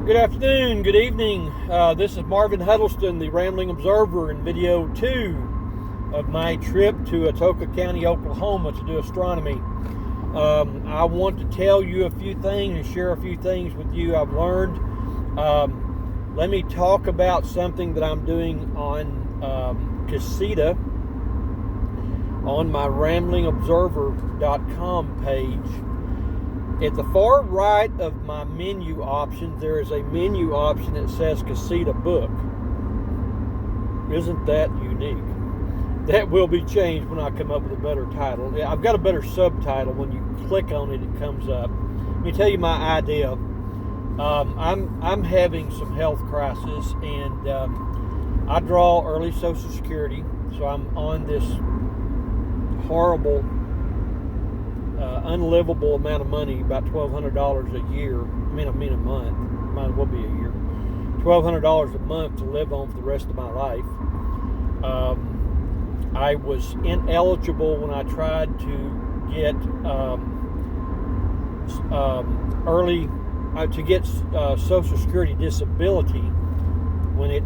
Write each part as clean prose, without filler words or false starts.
Good afternoon, good evening. This is Marvin Huddleston, the Rambling Observer, in video 2 of my trip to Atoka County, Oklahoma to do astronomy. I want to tell you a few things and share a few things with you I've learned. Let me talk about something that I'm doing on Casita on my ramblingobserver.com page. At the far right of my menu options, there is a menu option that says Casita Book. Isn't that unique? That will be changed when I come up with a better title. I've got a better subtitle. When you click on it, it comes up. Let me tell you my idea. I'm having some health crisis, and I draw early Social Security, so I'm on this horrible, unlivable amount of money, about $1,200 a year. I mean a month. Might as well be a year. $1,200 a month to live on for the rest of my life. I was ineligible when I tried to get Social Security disability, when it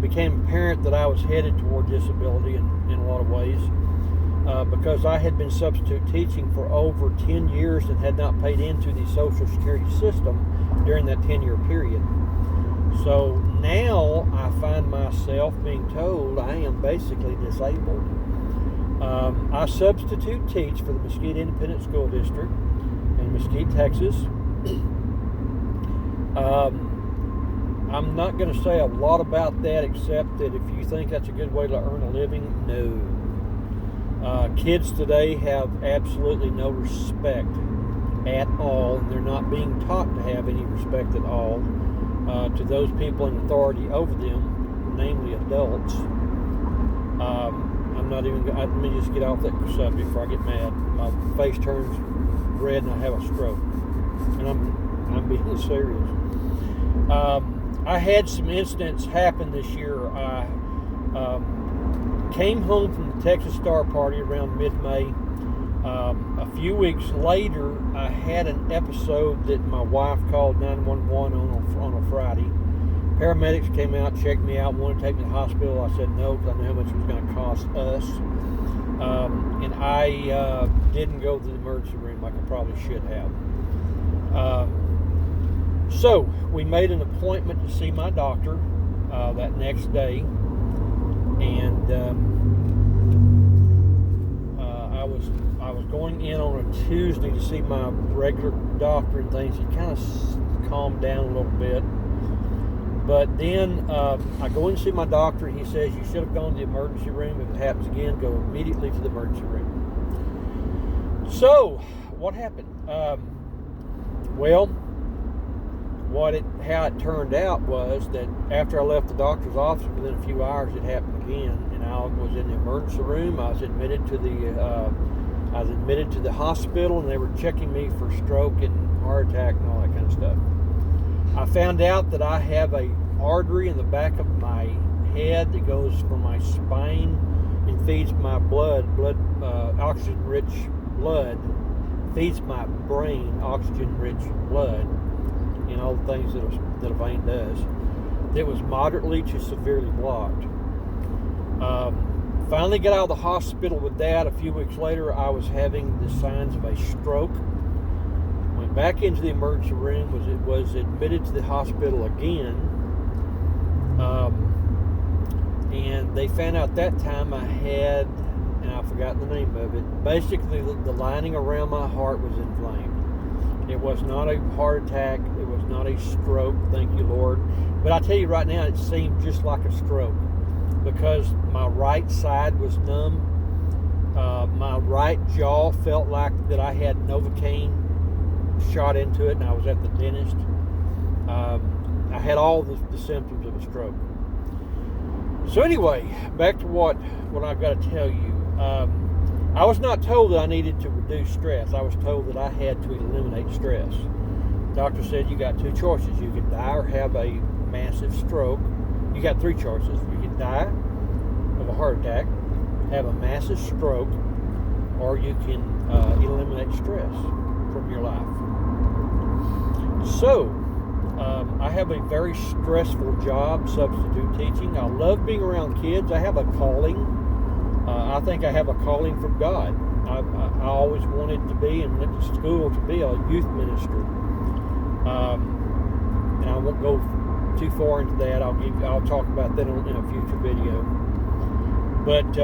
became apparent that I was headed toward disability in a lot of ways. Because I had been substitute teaching for over 10 years and had not paid into the Social Security system during that 10-year period. So now I find myself being told I am basically disabled. I substitute teach for the Mesquite Independent School District in Mesquite, Texas. I'm not going to say a lot about that, except that if you think that's a good way to earn a living, no. Kids today have absolutely no respect at all, and they're not being taught to have any respect at all to those people in authority over them, namely adults. Let me just get off that subject before I get mad. My face turns red and I have a stroke, and I'm being serious. I had some incidents happen this year. I came home from the Texas Star Party around mid-May. A few weeks later, I had an episode that my wife called 911 on a Friday. Paramedics came out, checked me out, wanted to take me to the hospital. I said no, because I knew how much it was going to cost us. And I didn't go to the emergency room like I probably should have. So we made an appointment to see my doctor that next day. And I was going in on a Tuesday to see my regular doctor and things. He kind of calmed down a little bit. But then I go in to see my doctor, and he says, you should have gone to the emergency room. If it happens again, go immediately to the emergency room. So what happened? How it turned out was that after I left the doctor's office, within a few hours, it happened again, and I was in the emergency room. I was admitted to the hospital, and they were checking me for stroke and heart attack and all that kind of stuff. I found out that I have a artery in the back of my head that goes from my spine and feeds my oxygen-rich blood, feeds my brain oxygen-rich blood, and all the things that a vein does. It was moderately to severely blocked. Finally got out of the hospital with that. A few weeks later, I was having the signs of a stroke. Went back into the emergency room, was admitted to the hospital again, and they found out that time I had, and I've forgotten the name of it, basically the lining around my heart was inflamed. It was not a heart attack. It was not a stroke, thank you, Lord. But I tell you right now, it seemed just like a stroke because my right side was numb. My right jaw felt like that I had Novocaine shot into it, and I was at the dentist. I had all the symptoms of a stroke. So anyway, back to what I've got to tell you. I was not told that I needed to reduce stress. I was told that I had to eliminate stress. The doctor said you got two choices. You can die or have a massive stroke. You got three choices. You can die of a heart attack, have a massive stroke, or you can eliminate stress from your life. So I have a very stressful job, substitute teaching. I love being around kids. I have a calling. I think I have a calling from God. I always wanted to be and went to school to be a youth minister. And I won't go too far into that. I'll talk about that in a future video. But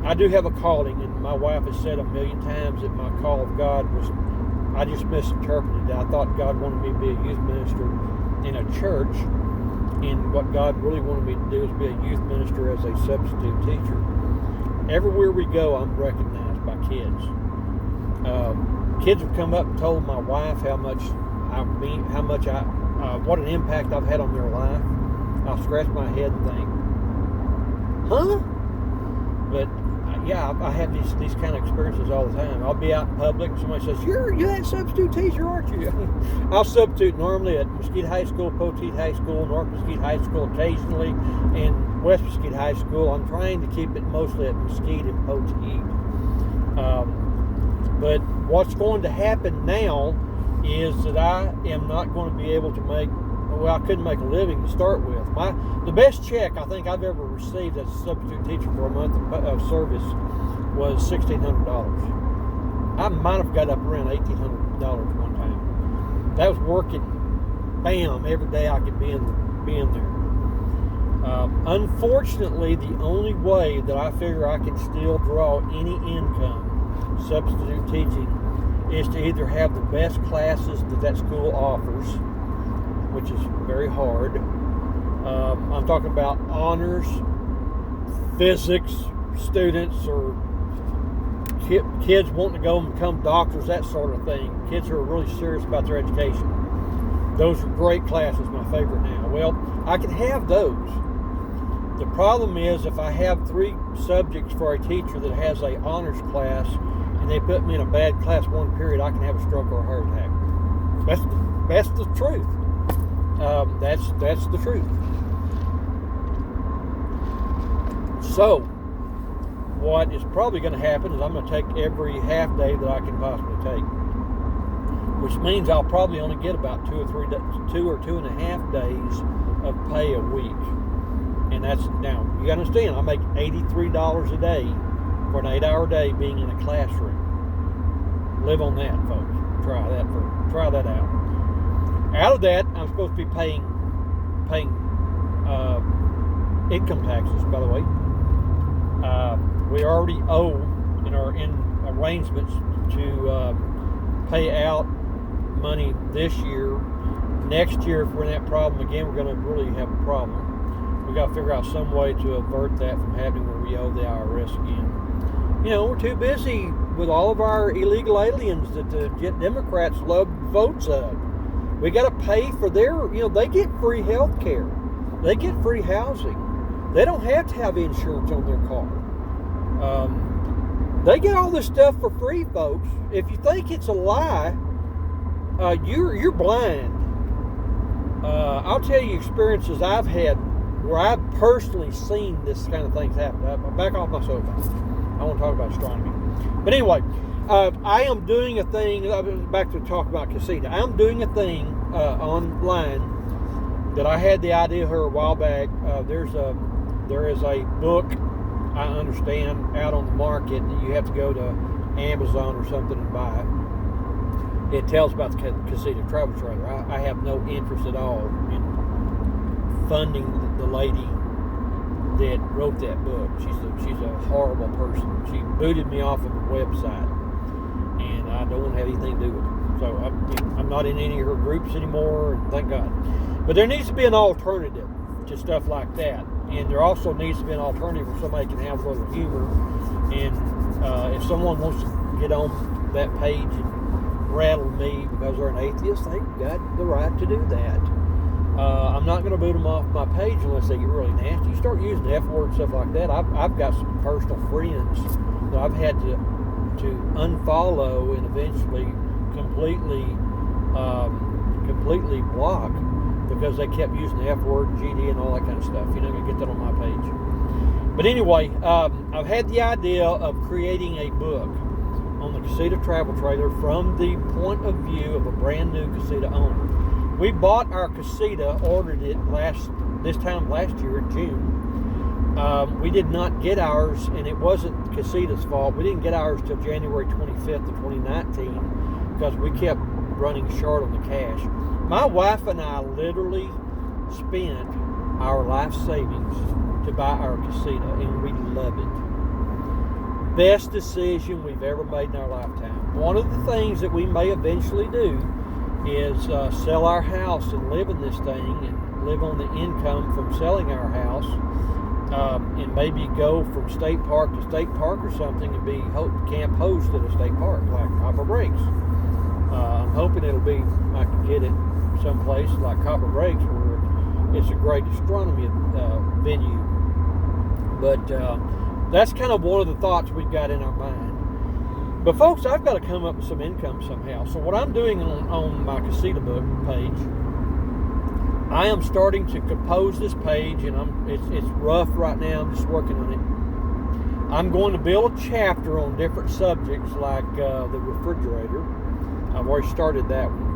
I do have a calling, and my wife has said a million times that my call of God was, I just misinterpreted it. I thought God wanted me to be a youth minister in a church, and what God really wanted me to do is be a youth minister as a substitute teacher. Everywhere we go, I'm recognized by kids. Kids have come up and told my wife what an impact I've had on their life. I'll scratch my head and think, huh? But yeah, I have these kind of experiences all the time. I'll be out in public, and somebody says, you're that substitute teacher, aren't you? I'll substitute normally at Mesquite High School, Poteet High School, North Mesquite High School occasionally, and West Mesquite High School. I'm trying to keep it mostly at Mesquite and Poteet. But what's going to happen now is that I am not going to be able to I couldn't make a living to start with. The best check I think I've ever received as a substitute teacher for a month of service was $1,600. I might have got up around $1,800 one time. That was working, bam, every day I could be in there. Unfortunately, the only way that I figure I can still draw any income substitute teaching is to either have the best classes that school offers, which is very hard. I'm talking about honors, physics students, or kids wanting to go and become doctors, that sort of thing. Kids who are really serious about their education. Those are great classes, my favorite now. Well, I can have those. The problem is if I have 3 subjects for a teacher that has a honors class and they put me in a bad class one period, I can have a stroke or a heart attack. That's the truth. That's the truth. So, what is probably going to happen is I'm going to take every half day that I can possibly take, which means I'll probably only get about 2 or 2.5 days of pay a week. And that's, now, you got to understand, I make $83 a day for an 8-hour day being in a classroom. Live on that, folks. Try that out. Out of that, I'm supposed to be paying income taxes, by the way. We already owe and are in arrangements to pay out money this year. Next year, if we're in that problem again, we're going to really have a problem. We got to figure out some way to avert that from happening where we owe the IRS again. You know, we're too busy with all of our illegal aliens that the Democrats love votes of. We got to pay for their, they get free health care. They get free housing. They don't have to have insurance on their car. They get all this stuff for free, folks. If you think it's a lie, you're blind. I'll tell you experiences I've had where I've personally seen this kind of things happen. I'm back off my soapbox. I want to talk about astronomy. But anyway, I am doing a thing, back to talk about Casita. I'm doing a thing online that I had the idea here a while back. There is a book, I understand, out on the market that you have to go to Amazon or something and buy. It tells about the Casita travel trailer. I have no interest at all in funding the lady that wrote that book. She's a horrible person. She booted me off of the website, and I don't want to have anything to do with it. So I'm not in any of her groups anymore, and thank God. But there needs to be an alternative to stuff like that, and there also needs to be an alternative where somebody can have a little humor. And if someone wants to get on that page and rattle me because they're an atheist, they've got the right to do that. I'm not going to boot them off my page unless they get really nasty. You start using the F word and stuff like that. I've got some personal friends that I've had to unfollow and eventually completely block because they kept using the F word and GD and all that kind of stuff. You're not going to get that on my page. But anyway, I've had the idea of creating a book on the Casita travel trailer from the point of view of a brand new Casita owner. We bought our Casita, ordered it this time last year in June. We did not get ours, and it wasn't Casita's fault. We didn't get ours till January 25th of 2019 because we kept running short on the cash. My wife and I literally spent our life savings to buy our Casita, and we love it. Best decision we've ever made in our lifetime. One of the things that we may eventually do is sell our house and live in this thing and live on the income from selling our house, and maybe go from state park to state park or something and be camp host at a state park like Copper Breaks. I'm hoping I can get it someplace like Copper Breaks where it's a great astronomy venue. But that's kind of one of the thoughts we've got in our mind. But folks, I've got to come up with some income somehow. So what I'm doing on my Casita Book page, I am starting to compose this page, and it's rough right now. I'm just working on it. I'm going to build a chapter on different subjects like the refrigerator. I've already started that one.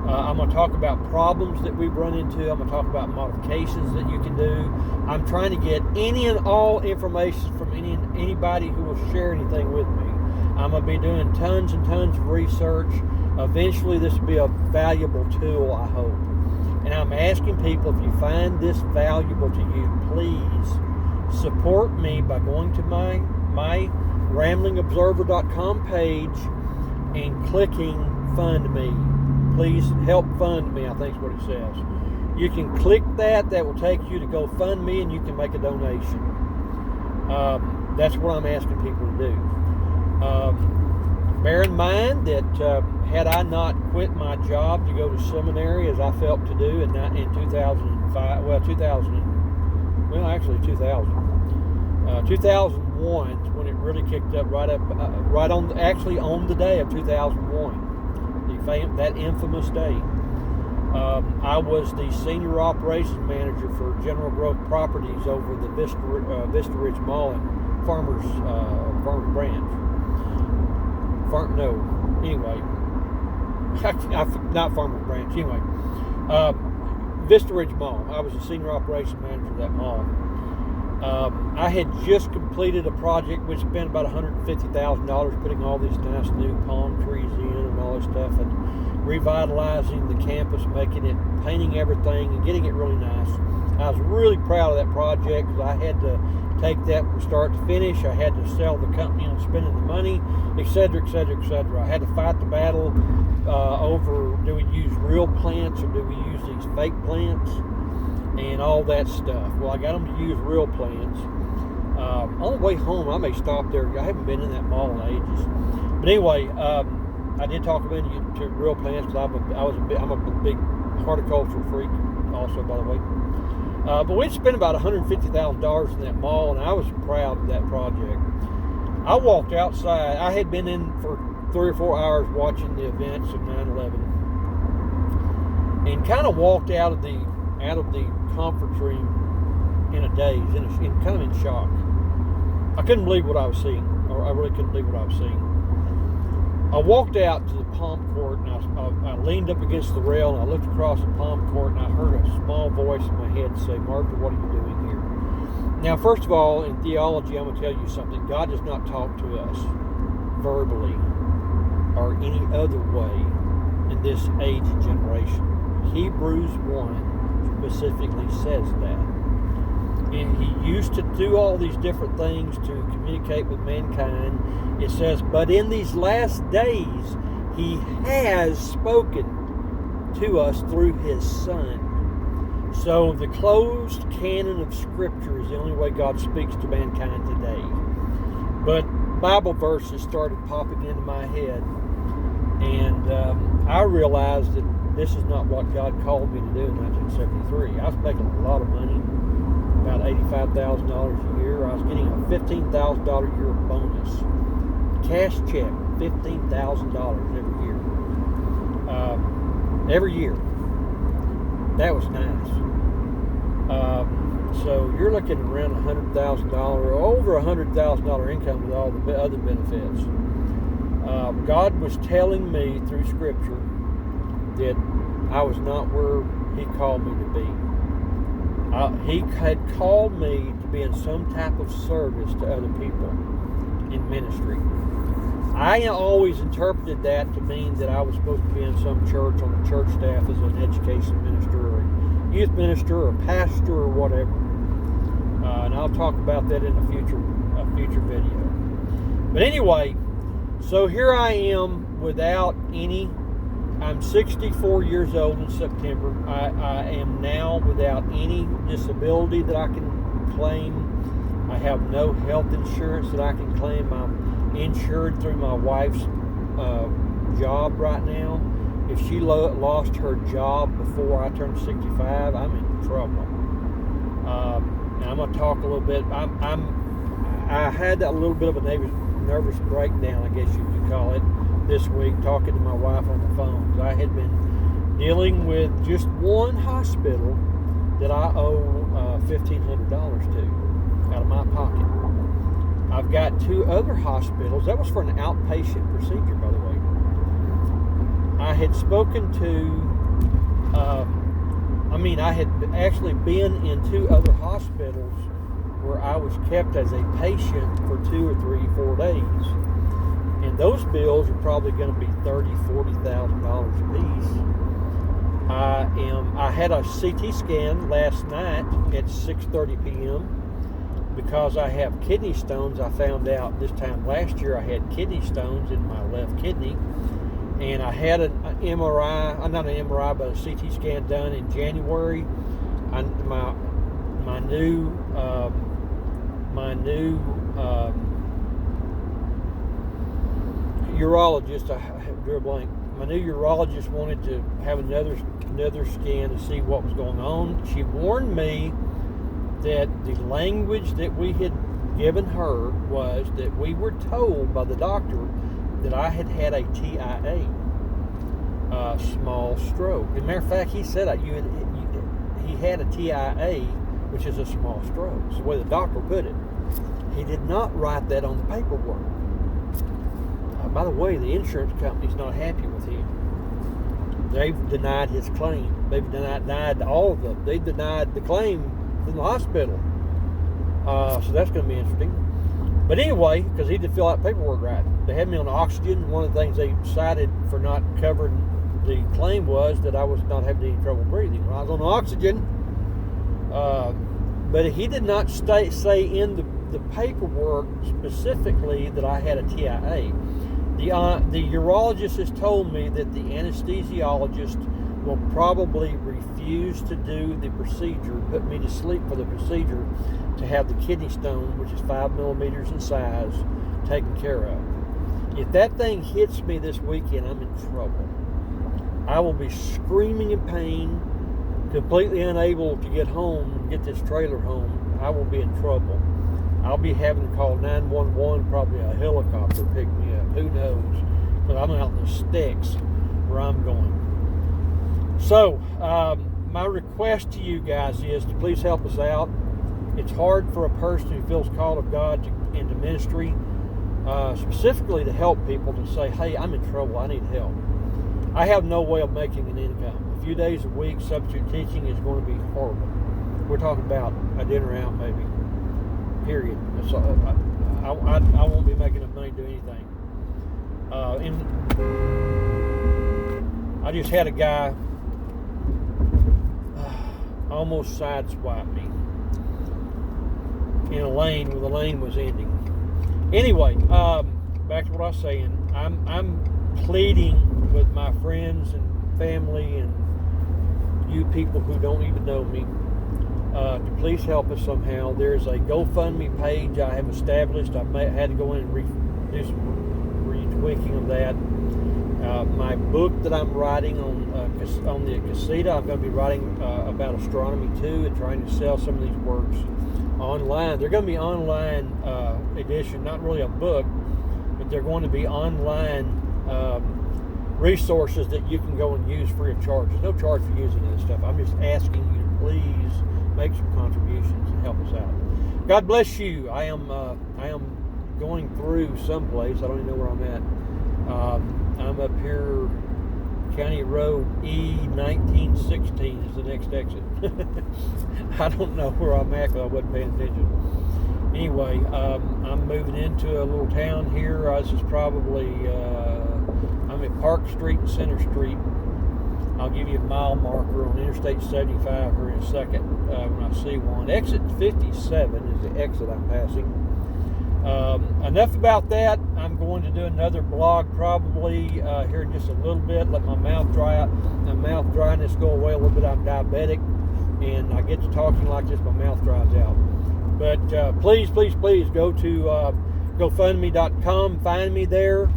I'm going to talk about problems that we've run into. I'm going to talk about modifications that you can do. I'm trying to get any and all information from anybody who will share anything with me. I'm going to be doing tons and tons of research. Eventually, this will be a valuable tool, I hope. And I'm asking people, if you find this valuable to you, please support me by going to my ramblingobserver.com page and clicking Fund Me. Please help fund me, I think is what it says. You can click that. That will take you to GoFundMe, and you can make a donation. That's what I'm asking people to do. Bear in mind that had I not quit my job to go to seminary as I felt to do in 2005, 2001 when it really kicked up on the day of 2001, that infamous day. I was the senior operations manager for General Growth Properties over the Vista Ridge Mall and Farmers Branch. Not Farmers Branch. Anyway, Vista Ridge Mall. I was the senior operations manager of that mall. I had just completed a project which spent about $150,000 putting all these nice new palm trees in and all this stuff, and revitalizing the campus, painting everything and getting it really nice. I was really proud of that project because I had to take that from start to finish. I had to sell the company on spending the money, etc., etc., etc. I had to fight the battle over, do we use real plants or do we use these fake plants and all that stuff. Well, I got them to use real plants. On the way home, I may stop there. I haven't been in that mall in ages. But anyway, I did talk about to real plants because I'm a big horticultural freak also, by the way. But we spent about $150,000 in that mall, and I was proud of that project. I walked outside. I had been in for 3 or 4 hours watching the events of 9/11, and kind of walked out of the conference room in a daze, kind of in shock. I couldn't believe what I was seeing, or I really couldn't believe what I was seeing. I walked out to the palm court, and I leaned up against the rail, and I looked across the palm court, and I heard a small voice in my head say, "Martha, what are you doing here?" Now, first of all, in theology, I'm going to tell you something. God does not talk to us verbally or any other way in this age and generation. Hebrews 1 specifically says that. And he used to do all these different things to communicate with mankind. It says, but in these last days, he has spoken to us through his Son. So the closed canon of Scripture is the only way God speaks to mankind today. But Bible verses started popping into my head, and I realized that this is not what God called me to do in 1973. I was making a lot of money, about $85,000 a year. I was getting a $15,000 a year bonus. Cash check, $15,000 every year. That was nice. So you're looking around $100,000 or over $100,000 income with all the other benefits. God was telling me through Scripture that I was not where he called me to be. He had called me to be in some type of service to other people in ministry. I always interpreted that to mean that I was supposed to be in some church on the church staff as an education minister or a youth minister or a pastor or whatever. And I'll talk about that in a future video. But anyway, so here I am without any. I'm 64 years old in September. I am now without any disability that I can claim. I have no health insurance that I can claim. I'm insured through my wife's job right now. If she lost her job before I turned 65, I'm in trouble. And I'm going to talk a little bit. I had a little bit of a nervous breakdown, I guess you could call it, this week, talking to my wife on the phone. I had been dealing with just one hospital that I owe $1,500 to out of my pocket. I've got 2 other hospitals. That was for an outpatient procedure, by the way. I had spoken to, I had actually been in 2 other hospitals where I was kept as a patient for 2 or 3, 4 days. And those bills are probably going to be $30,000, $40,000 a piece. I had a CT scan last night at 6:30 p.m. because I have kidney stones. I found out this time last year I had kidney stones in my left kidney. And I had an MRI, not an MRI, but a CT scan done in January. My new urologist, I drew a blank. My new urologist wanted to have another scan to see what was going on. She warned me that the language that we had given her was that we were told by the doctor that I had had a TIA, a small stroke. As a matter of fact, he said he had a TIA, which is a small stroke. It's the way the doctor put it. He did not write that on the paperwork. By the way, the insurance company's not happy with him. They've denied his claim. They've denied all of them. They denied the claim in the hospital. So that's going to be interesting. But anyway, because he did fill out paperwork right. They had me on oxygen. One of the things they cited for not covering the claim was that I was not having any trouble breathing when I was on oxygen. But he did not say in the paperwork specifically that I had a TIA. The urologist has told me that the anesthesiologist will probably refuse to do the procedure, put me to sleep for the procedure, to have the kidney stone, which is 5 millimeters in size, taken care of. If that thing hits me this weekend, I'm in trouble. I will be screaming in pain, completely unable to get home, get this trailer home. I will be in trouble. I'll be having to call 911, probably a helicopter pick me up. Who knows? But I'm out in the sticks where I'm going. So, my request to you guys is to please help us out. It's hard for a person who feels called of God into ministry, specifically to help people, to say, hey, I'm in trouble, I need help. I have no way of making an income. A few days a week, substitute teaching is going to be horrible. We're talking about a dinner out maybe, period. So I won't be making enough money to do anything. I just had a guy almost sideswipe me in a lane where the lane was ending. Anyway, back to what I was saying. I'm pleading with my friends and family and you people who don't even know me to please help us somehow. There's a GoFundMe page I have established. I had to go in and do some retweaking of that. My book that I'm writing on the Casita, I'm going to be writing about astronomy too, and trying to sell some of these works online. They're going to be online edition, not really a book, but they're going to be online resources that you can go and use free of charge. There's no charge for using this stuff. I'm just asking you to please make some contributions and help us out. God bless you. I am going through someplace. I don't even know where I'm at. I'm up here County Road E1916 is the next exit. I don't know where I'm at because I wasn't paying attention. Anyway, I'm moving into a little town here. This is probably, I'm at Park Street and Center Street. I'll give you a mile marker on Interstate 75 here in a second when I see one. Exit 57 is the exit I'm passing. Enough about that. I'm going to do another blog probably here in just a little bit. Let my mouth dry out. My mouth dryness go away a little bit. I'm diabetic, and I get to talking like this, my mouth dries out. But please go to GoFundMe.com. Find me there.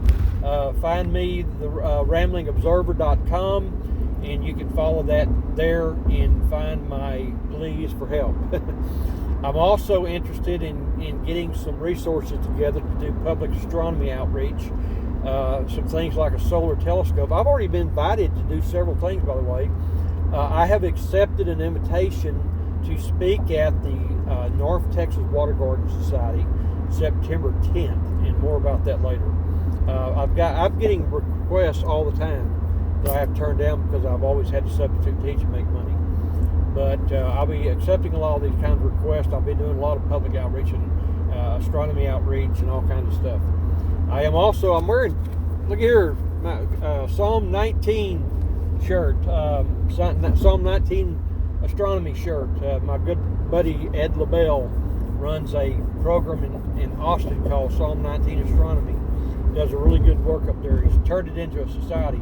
Find me the RamblingObserver.com. And you can follow that there and find my pleas for help. I'm also interested in getting some resources together to do public astronomy outreach, some things like a solar telescope. I've already been invited to do several things, by the way. I have accepted an invitation to speak at the North Texas Water Garden Society September 10th, and more about that later. I'm getting requests all the time that I have turned down because I've always had to substitute teach and make money. But I'll be accepting a lot of these kinds of requests. I'll be doing a lot of public outreach and astronomy outreach and all kinds of stuff. I'm wearing, look here, my Psalm 19 shirt, Psalm 19 astronomy shirt. My good buddy Ed LaBelle runs a program in Austin called Psalm 19 Astronomy. Does a really good work up there. He's turned it into a society,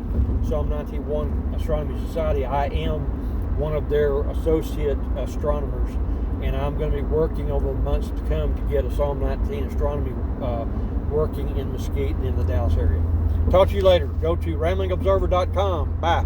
Psalm 91 Astronomy Society. I am one of their associate astronomers, and I'm going to be working over the months to come to get a Psalm 19 astronomy working in Mesquite and in the Dallas area. Talk to you later. Go to RamblingObserver.com. Bye.